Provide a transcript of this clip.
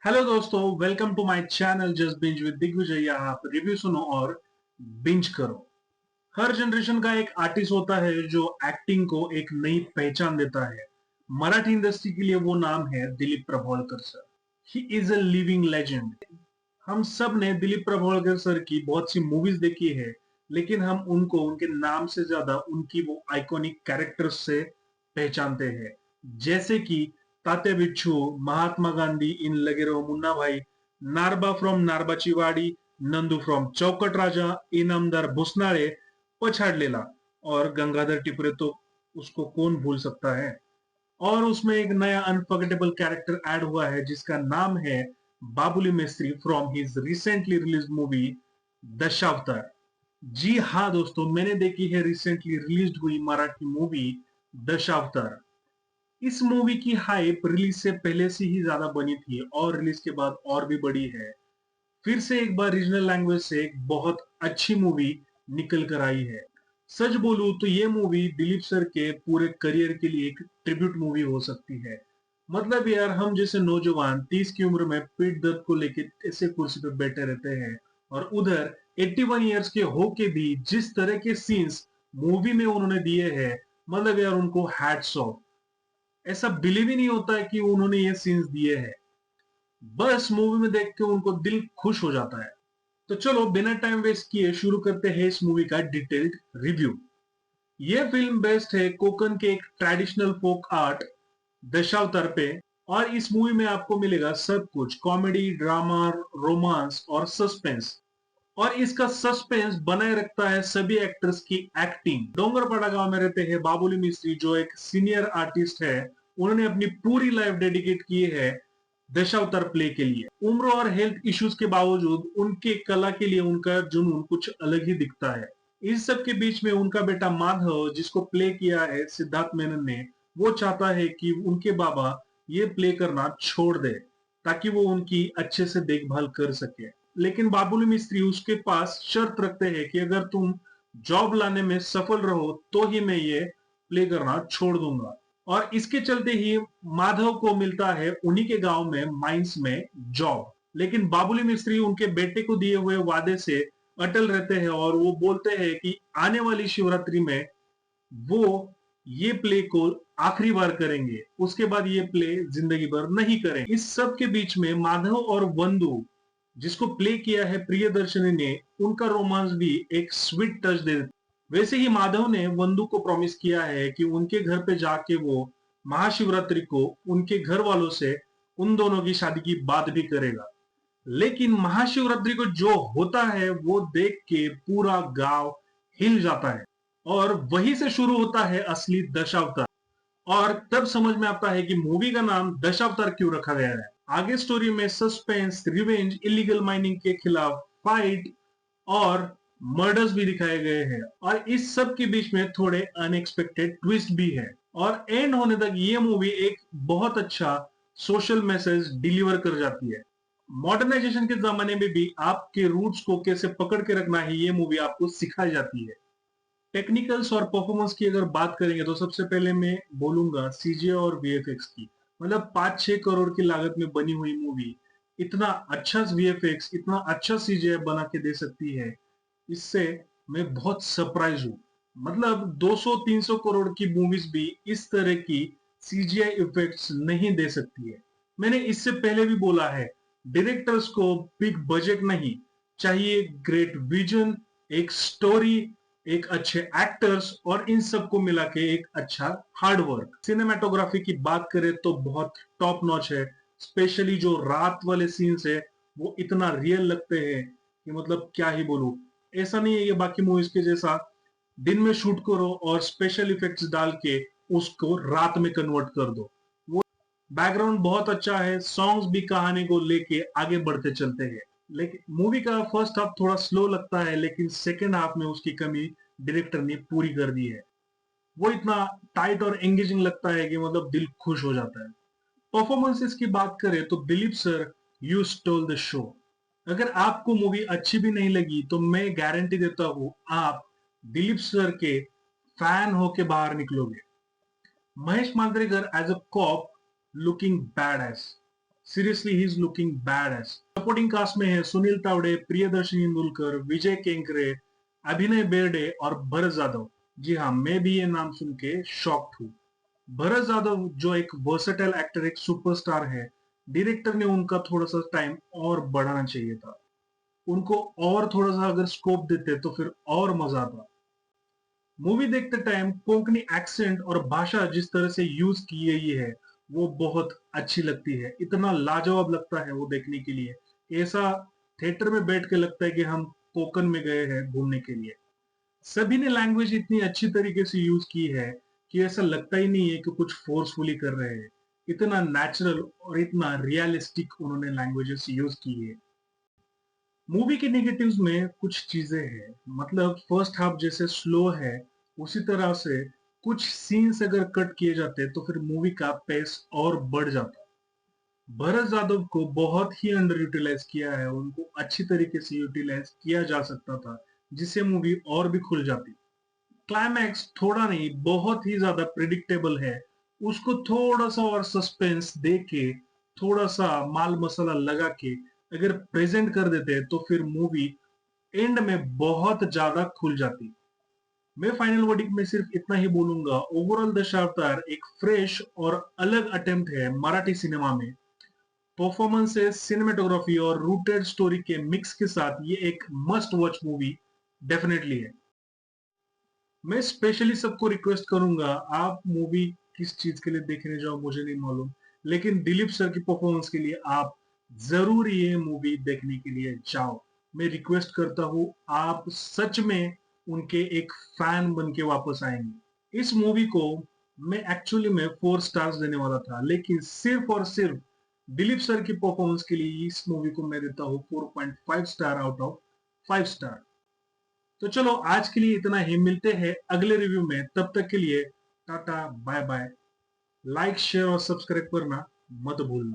Hello दोस्तों, welcome to my channel just binge with Digvijay. यहाँ आप रिव्यू सुनो और बिंज करो। हर जनरेशन का एक आर्टिस्ट होता है जो एक्टिंग को एक नई पहचान देता है। मराठी इंडस्ट्री के लिए वो नाम है Dilip Prabhavalkar sir. He is a living legend. हम सब ने दिलीप प्रभावळकर सर की बहुत सी मूवीज देखी है, लेकिन हम उनको उनके नाम से ज्यादा उनकी वो आइकॉनिक कैरेक्टर्स से पहचानते हैं। जैसे कि तात्या बिच्छू, महात्मा गांधी इन लगे रहो मुन्ना भाई, नारबा फ्रॉम नारबाची वाडी, नंदू फ्रॉम चौकट राजा, इनामदार भुसनाळे, पछाडलेला और गंगाधर टिपरे तो उसको कौन भूल सकता है। और उसमें एक नया अनफॉरगेटेबल कैरेक्टर ऐड हुआ है जिसका नाम है Babuli Mistry from his recently release movie Dashavatar. जी हाँ दोस्तों, मैंने देखी है रिसेंटली रिलीज हुई मराठी मूवी दशावतार। इस मूवी की हाइप रिलीज से पहले से ही ज्यादा बनी थी और रिलीज के बाद और भी बड़ी है। फिर से एक बार रीजनल लैंग्वेज से एक बहुत अच्छी मूवी निकल कर आई है। सच बोलूं तो ये मूवी दिलीप सर के पूरे करियर के लिए एक ट्रिब्यूट मूवी हो सकती है। मतलब यार, हम जैसे नौजवान 30 की उम्र में पीठ दर्द को लेकर ऐसे कुर्सी पे बैठे रहते हैं, और उधर 81 इयर्स के होके भी जिस तरह के सीन्स मूवी में उन्होंने दिए हैं, मतलब यार उनको हैट्स ऑफ। ऐसा बिलीव ही नहीं होता है कि उन्होंने ये सीन्स दिए हैं। बस मूवी में देख के उनको दिल खुश हो जाता है। तो चलो बिना टाइम वेस्ट किए शुरू करते हैं इस मूवी का डिटेल्ड रिव्यू। ये फिल्म बेस्ड है कोकन के एक ट्रेडिशनल फोक आर्ट दशावतार पे। और इस मूवी में आपको मिलेगा सब कुछ, कॉमेडी, ड्रामा, रोमांस और सस्पेंस। और इसका सस्पेंस बनाए रखता है सभी एक्टर्स की एक्टिंग। डोंगरपाड़ा गांव में रहते हैं बाबुली मिस्त्री, जो एक सीनियर आर्टिस्ट है। उन्होंने अपनी पूरी लाइफ डेडिकेट की है दशावतार प्ले के लिए। उम्र और हेल्थ इश्यूज के बावजूद उनके कला के लिए उनका जुनून कुछ अलग ही दिखता है। इस सब के बीच में उनका बेटा माधव, जिसको प्ले किया है सिद्धार्थ मेनन ने, वो चाहता है कि उनके बाबा ये प्ले करना छोड़ दे ताकि वो उनकी अच्छे से देखभाल कर सके। लेकिन बाबुली मिस्त्री उसके पास शर्त रखते हैं कि अगर तुम जॉब लाने में सफल रहो तो ही मैं ये प्ले करना छोड़ दूंगा। और इसके चलते ही माधव को मिलता है उन्हीं के गांव में माइंस में जॉब। लेकिन बाबुली मिस्त्री उनके बेटे को दिए हुए वादे से अटल रहते हैं और वो बोलते हैं कि आने वाली शिवरात्रि में वो ये प्ले को आखिरी बार करेंगे, उसके बाद ये प्ले जिंदगी भर नहीं करेंगे। इस सब के बीच में माधव और वंदु, जिसको प्ले किया है प्रियदर्शनी ने, उनका रोमांस भी एक स्वीट टच दे। वैसे ही माधव ने वंदु को प्रॉमिस किया है कि उनके घर पे जाके वो महाशिवरात्रि को उनके घर वालों से उन दोनों की शादी की बात भी करेगा। लेकिन महाशिवरात्रि को जो होता है वो देख के पूरा गांव हिल जाता है और वहीं से शुरू होता है असली दशावतार। और तब समझ में आता है कि मूवी का नाम दशावतार क्यों रखा गया है। आगे स्टोरी में सस्पेंस, रिवेंज, इलीगल माइनिंग के खिलाफ फाइट और मर्डर्स भी दिखाए गए हैं। और इस सब के बीच में थोड़े अनएक्सपेक्टेड ट्विस्ट भी है। और एंड होने तक ये मूवी एक बहुत अच्छा सोशल मैसेज डिलीवर कर जाती है। मॉडर्नाइजेशन के जमाने में भी आपके रूट्स को कैसे पकड़ के रखना है, ये मूवी आपको सिखाई जाती है। टेक्निकल्स और परफॉर्मेंस की अगर बात करेंगे तो सबसे पहले मैं बोलूंगा सीजीआई और वीएफएक्स की। मतलब 5-6 करोड़ की लागत में बनी हुई मूवी इतना अच्छा वीएफएक्स, इतना अच्छा सीजीआई बना के दे सकती है, इससे मैं बहुत सरप्राइज हूं। मतलब 200-300 करोड़ की मूवीज भी इस तरह की सीजीआई इफेक्ट्स नहीं दे सकती है। मैंने इससे पहले भी बोला है, डायरेक्टर्स को बिग बजट नहीं चाहिए, ग्रेट विजन, एक स्टोरी, एक अच्छे एक्टर्स और इन सबको मिला के एक अच्छा हार्ड वर्क। सिनेमाटोग्राफी की बात करें तो बहुत टॉप नॉच है। स्पेशली जो रात वाले सीन्स है वो इतना रियल लगते हैं कि मतलब क्या ही बोलूं। ऐसा नहीं है ये बाकी मूवीज के जैसा दिन में शूट करो और स्पेशल इफेक्ट्स डाल के उसको रात में कन्वर्ट कर दो। वो बैकग्राउंड बहुत अच्छा है, सॉन्ग्स भी कहानी को लेके आगे बढ़ते चलते हैं। लेकिन मूवी का फर्स्ट हाफ थोड़ा स्लो लगता है, लेकिन सेकेंड हाफ में उसकी कमी डायरेक्टर ने पूरी कर दी है। वो इतना टाइट और एंगेजिंग लगता है कि मतलब दिल खुश हो जाता है। परफॉर्मेंसेस की बात करें तो Dilip sir, you stole the show. अगर आपको मूवी अच्छी भी नहीं लगी तो मैं गारंटी देता हूं आप दिलीप सर के फैन होके बाहर निकलोगे। Mahesh Manjrekar as a cop looking badass, seriously he is looking badass. Supporting cast में है सुनील तावड़े, प्रियदर्शनी इंदुलकर, विजय केंकरे, अभिनय बेर्डे और भरत जाधव। जी हाँ, मैं भी ये नाम सुन के शॉक्ड हूँ। भरत जाधव जो एक वर्सेटाइल एक्टर, एक सुपरस्टार है, डायरेक्टर ने उनका थोड़ा सा टाइम और बढ़ाना चाहिए था। उनको और थोड़ा सा अगर स्कोप देते तो फिर और मजा आता। मूवी देखते टाइम कोंकणी एक्सेंट और भाषा जिस तरह से यूज की गई है वो बहुत अच्छी लगती है। इतना लाजवाब लगता है वो देखने के लिए। ऐसा थिएटर में बैठ के लगता है कि हम कोकन में गए हैं घूमने के लिए। सभी ने लैंग्वेज इतनी अच्छी तरीके से यूज की है कि ऐसा लगता ही नहीं है कि कुछ फोर्सफुली कर रहे हैं। इतना नेचुरल और इतना रियलिस्टिक उन्होंने लैंग्वेजेस यूज की है। मूवी के नेगेटिव्स में कुछ चीजें हैं, मतलब फर्स्ट हाफ जैसे स्लो है उसी तरह से कुछ सीन्स अगर कट किए जाते तो फिर मूवी का पेस और बढ़ जाता। भरत जाधव को बहुत ही अंडर यूटिलाइज किया है, उनको अच्छी तरीके से यूटिलाइज किया जा सकता था जिससे मूवी और भी खुल जाती। क्लाइमैक्स थोड़ा नहीं बहुत ही ज्यादा प्रिडिक्टेबल है। उसको थोड़ा सा और सस्पेंस दे के, थोड़ा सा माल मसाला लगा के अगर प्रेजेंट कर देते तो फिर मूवी एंड में बहुत ज्यादा खुल जाती। मैं फाइनल वर्डिक्ट में सिर्फ इतना ही बोलूंगा, ओवरऑल दशावतार एक फ्रेश और अलग अटेम्प्ट है मराठी सिनेमा में। परफॉर्मेंसेस, सिनेमेटोग्राफी और रूटेड स्टोरी के मिक्स के साथ ये एक मस्ट वॉच मूवी डेफिनेटली है। मैं स्पेशली सबको रिक्वेस्ट करूंगा, आप मूवी किस चीज के लिए देखने जाओ मुझे नहीं मालूम, लेकिन दिलीप सर की परफॉर्मेंस के लिए आप जरूर ये मूवी देखने के लिए जाओ। मैं रिक्वेस्ट करता हूँ, आप सच में उनके एक फैन बन के वापस आएंगे। इस मूवी को मैं एक्चुअली में 4 स्टार्स देने वाला था, लेकिन सिर्फ और सिर्फ दिलीप सर की परफॉर्मेंस के लिए इस मूवी को मैं देता हूँ 4.5 स्टार आउट ऑफ 5 स्टार। तो चलो आज के लिए इतना ही, मिलते हैं अगले रिव्यू में। तब तक के लिए tata bye bye. Like share और सब्सक्राइब करना मत भूलना।